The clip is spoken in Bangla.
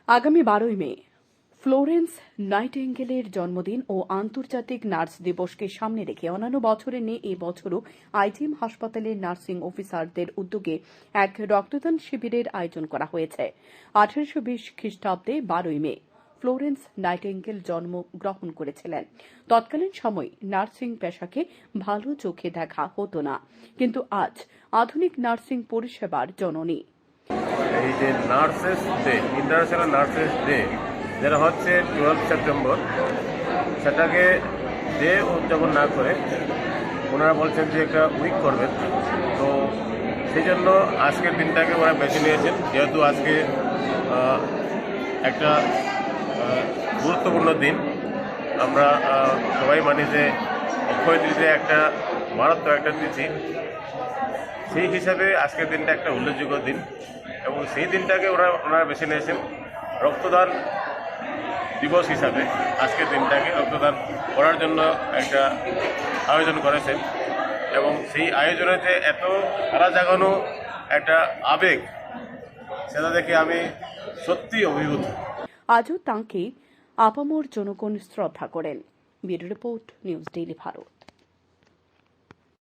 আগামী 12ই মে ফ্লোরেন্স নাইটিঙ্গেলের জন্মদিন ও আন্তর্জাতিক নার্স দিবসকে সামনে রেখে অন্যান্য বছরের নিয়ে এই বছরও আইজিএম হাসপাতালের নার্সিং অফিসারদের উদ্যোগে এক রক্তদান শিবিরের আয়োজন করা হয়েছে। 1820 খ্রিস্টাব্দে 12ই মে ফ্লোরেন্স নাইটিঙ্গেল জন্মগ্রহণ করেছিলেন। তৎকালীন সময় নার্সিং পেশাকে ভালো চোখে দেখা হতো না, কিন্তু আজ আধুনিক নার্সিং পরিষেবার জননী। এই যে nurses day, international nurses day যেটা হচ্ছে 12 সেপ্টেম্বর, সেটাকে ডে উদযাপন না করে ওনারা বলছেন যে একটা উইক করবেন। তো সেই জন্য আজকের দিনটাকে ওরা বেছে নিয়েছেন, যেহেতু আজকে একটা গুরুত্বপূর্ণ দিন। আমরা সবাই মানি যে অক্ষয় তৃতীয়া একটা মারাত্মক একটা তিথি, সেই হিসাবে আজকের দিনটা একটা উল্লেখযোগ্য দিন এবং সেই দিনটাকে ওনারা বেছে নিয়েছেন রক্তদান দিবস হিসাবে। আজকের দিনটাকে রক্তদান করার জন্য একটা আয়োজন করেছেন এবং সেই আয়োজনে যে এত সারা জাগানো একটা আবেগ, সেটা দেখে আমি সত্যি অভিভূত। আজও তাঁকে আপামর জনগণ শ্রদ্ধা করেন। Bureau report, news daily Bharat.